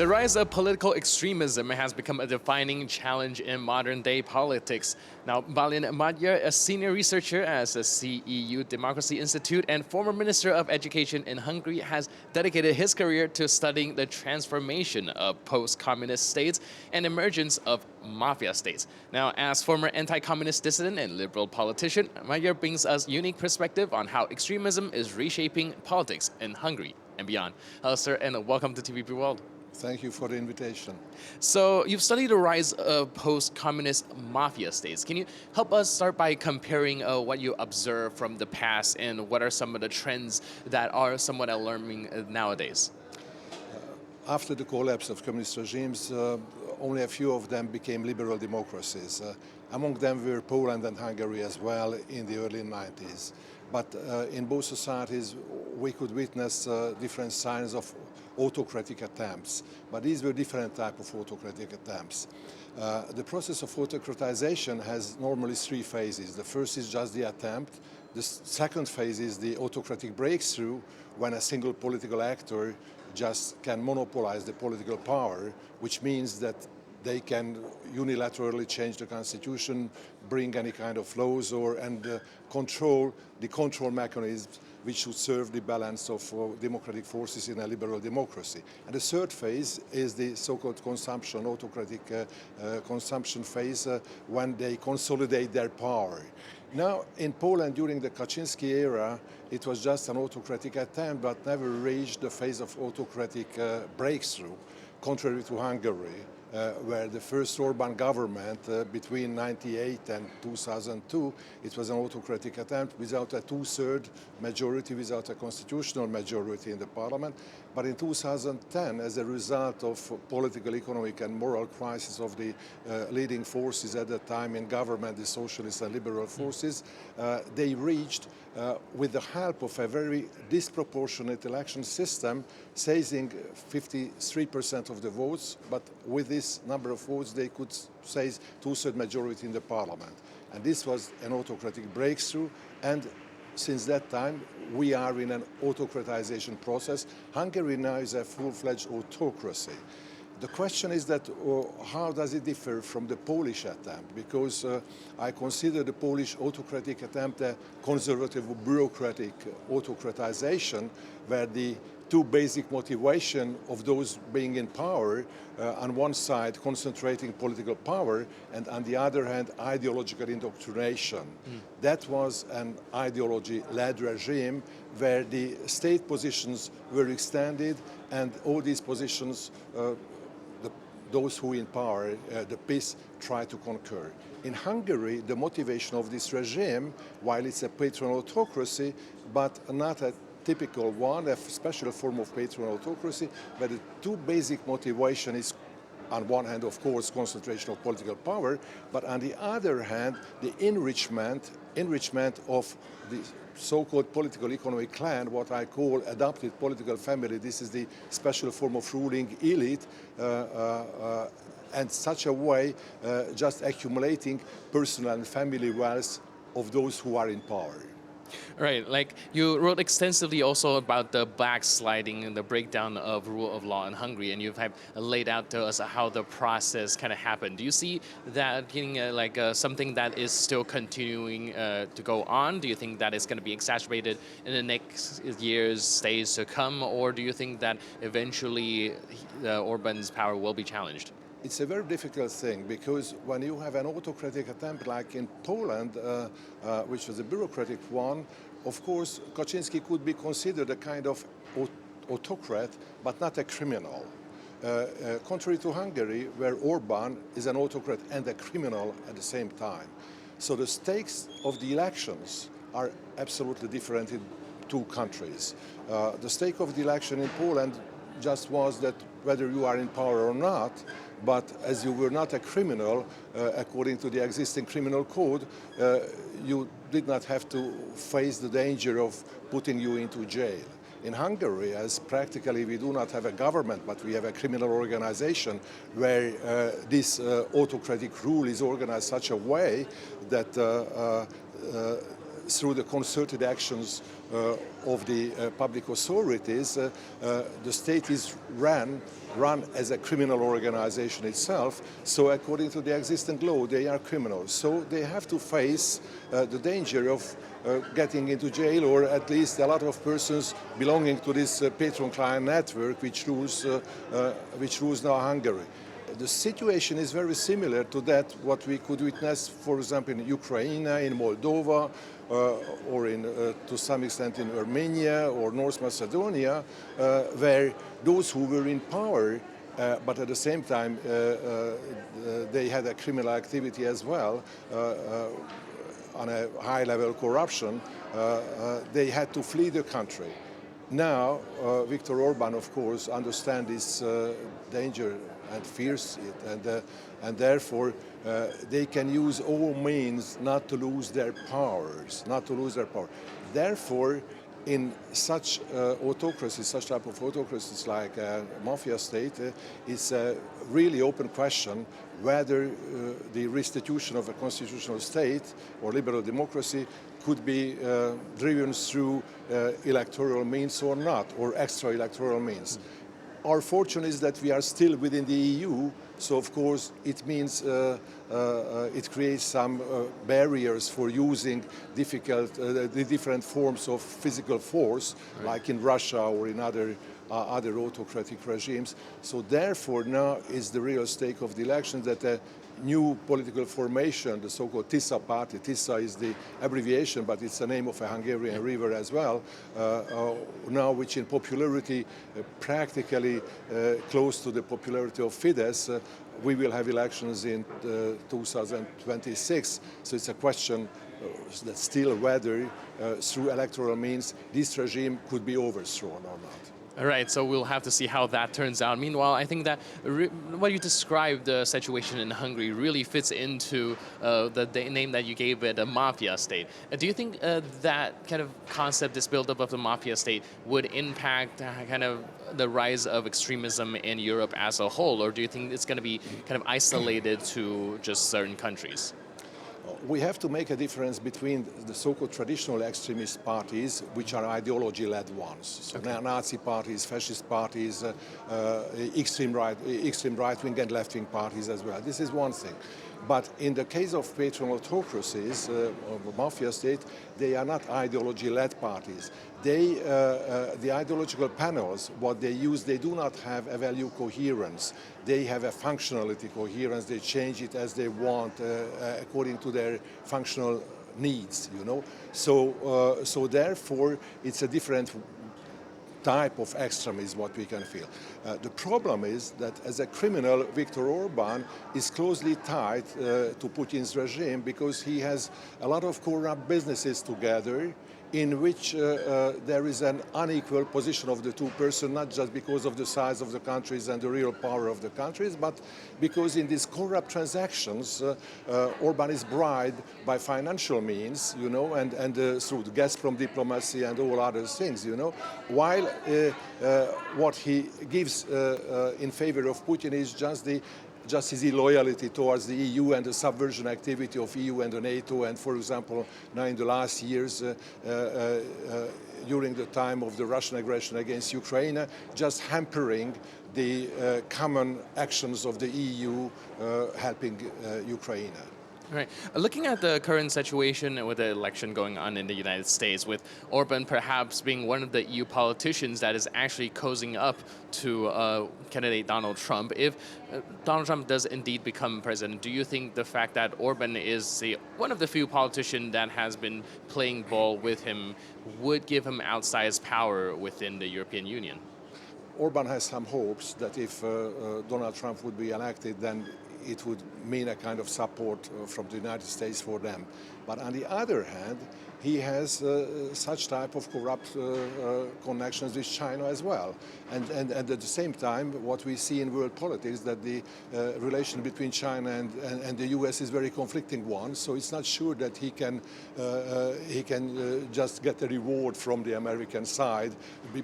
The rise of political extremism has become a defining challenge in modern-day politics. Now, Balint Magyar, a senior researcher at the CEU Democracy Institute and former Minister of Education in Hungary, has dedicated his career to studying the transformation of post-communist states and emergence of mafia states. Now, as former anti-communist dissident and liberal politician, Magyar brings us unique perspective on how extremism is reshaping politics in Hungary and beyond. Hello, sir, and welcome to TVP World. Thank you for the invitation. So you've studied the rise of post-communist mafia states. Can you help us start by comparing what you observe from the past and what are some of the trends that are somewhat alarming nowadays? After the collapse of communist regimes, only a few of them became liberal democracies. Among them were Poland and Hungary as well in the early 90s. But in both societies, we could witness different signs of autocratic attempts. But these were different types of autocratic attempts. The process of autocratization has normally three phases. The first is just the attempt. The second phase is the autocratic breakthrough, when a single political actor just can monopolize the political power, which means that they can unilaterally change the constitution, bring any kind of laws, and control the control mechanisms which should serve the balance of democratic forces in a liberal democracy. And the third phase is the so-called consumption, autocratic consumption phase, when they consolidate their power. Now, in Poland, during the Kaczynski era, it was just an autocratic attempt, but never reached the phase of autocratic breakthrough, contrary to Hungary, where the first Orban government between 1998 and 2002, it was an autocratic attempt without a two-thirds majority, without a constitutional majority in the parliament. But in 2010, as a result of political, economic and moral crisis of the leading forces at that time in government, the socialist and liberal forces, they reached, with the help of a very disproportionate election system, seizing 53% of the votes, but with this number of votes they could seize two-thirds majority in the parliament. And this was an autocratic breakthrough, and since that time we are in an autocratization process. Hungary now is a full-fledged autocracy. The question is that how does it differ from the Polish attempt? Because I consider the Polish autocratic attempt a conservative bureaucratic autocratization, where the two basic motivations of those being in power, on one side concentrating political power, and on the other hand ideological indoctrination. That was an ideology-led regime where the state positions were extended, and all these positions those who in power, the PiS, try to conquer. In Hungary, the motivation of this regime, while it's a patron autocracy, but not a typical one, a special form of patron autocracy, where the two basic motivation is, on one hand, of course, concentration of political power, but on the other hand, the enrichment of the so-called political economic clan, what I call adopted political family. This is the special form of ruling elite, and such a way just accumulating personal and family wealth of those who are in power. Right, like you wrote extensively also about the backsliding and the breakdown of rule of law in Hungary, and you've laid out to us how the process kind of happened. Do you see that being something that is still continuing to go on? Do you think that is going to be exacerbated in the next years, days to come, or do you think that eventually Orban's power will be challenged? It's a very difficult thing, because when you have an autocratic attempt like in Poland, which was a bureaucratic one, of course Kaczynski could be considered a kind of autocrat, but not a criminal. Contrary to Hungary, where Orban is an autocrat and a criminal at the same time. So the stakes of the elections are absolutely different in two countries. The stake of the election in Poland just was that whether you are in power or not, but as you were not a criminal, according to the existing criminal code, you did not have to face the danger of putting you into jail. In Hungary, as practically we do not have a government, but we have a criminal organization where this autocratic rule is organized such a way that through the concerted actions of the public authorities, the state is run as a criminal organization itself. So according to the existing law, they are criminals. So they have to face the danger of getting into jail, or at least a lot of persons belonging to this patron-client network which rules now Hungary. The situation is very similar to that what we could witness, for example, in Ukraine, in Moldova, or to some extent in Armenia or North Macedonia, where those who were in power, but at the same time they had a criminal activity as well, on a high-level corruption, they had to flee the country. Now, Viktor Orban, of course, understands this danger and fears it, and therefore they can use all means not to lose their powers, Therefore, in such autocracies, such type of autocracies like Mafia State, it's a really open question whether the restitution of a constitutional state or liberal democracy could be driven through electoral means or not, or extra-electoral means. Our fortune is that we are still within the EU, so of course it means it creates some barriers for using the different forms of physical force, right, like in Russia or in other autocratic regimes. So therefore now is the real stake of the election that a new political formation, the so-called Tisza party. Tisza is the abbreviation, but it's the name of a Hungarian river as well, now which in popularity practically close to the popularity of Fidesz. We will have elections in 2026, so it's a question that still whether through electoral means this regime could be overthrown or not. All right, so we'll have to see how that turns out. Meanwhile, I think that what you described, the situation in Hungary, really fits into the name that you gave it, a mafia state. Do you think that kind of concept, this buildup of the mafia state, would impact kind of the rise of extremism in Europe as a whole, or do you think it's going to be kind of isolated to just certain countries? We have to make a difference between the so-called traditional extremist parties, which are ideology-led ones. So okay, Nazi parties, fascist parties, extreme right-wing and left-wing parties as well. This is one thing. But in the case of patron autocracies, of mafia state, they are not ideology-led parties. The ideological panels, what they use, they do not have a value coherence. They have a functionality coherence. They change it as they want, according to their functional needs, you know. So therefore, it's a different type of extremism what we can feel. The problem is that as a criminal, Viktor Orban is closely tied to Putin's regime because he has a lot of corrupt businesses together in which there is an unequal position of the two persons, not just because of the size of the countries and the real power of the countries, but because in these corrupt transactions, Orban is bribed by financial means, you know, and through the Gazprom diplomacy and all other things, you know, while what he gives in favor of Putin is just his illoyalty towards the EU and the subversion activity of EU and the NATO, and for example, now in the last years, during the time of the Russian aggression against Ukraine, just hampering the common actions of the EU helping Ukraine. Right. Looking at the current situation with the election going on in the United States, with Orban perhaps being one of the EU politicians that is actually cozying up to candidate Donald Trump, if Donald Trump does indeed become president, do you think the fact that Orban is one of the few politicians that has been playing ball with him would give him outsized power within the European Union? Orban has some hopes that if Donald Trump would be elected, then it would mean a kind of support from the United States for them. But on the other hand, he has such type of corrupt connections with China as well. And at the same time, what we see in world politics, that the relation between China and the US is very conflicting one. So it's not sure that he can just get a reward from the American side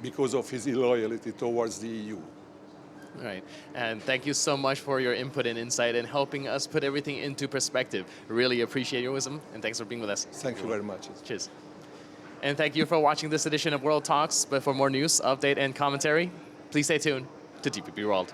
because of his illoyalty towards the EU. All right. And thank you so much for your input and insight and helping us put everything into perspective. Really appreciate your wisdom, and thanks for being with us. Thank you very much. Cheers. And thank you for watching this edition of World Talks. But for more news, update, and commentary, please stay tuned to TPP World.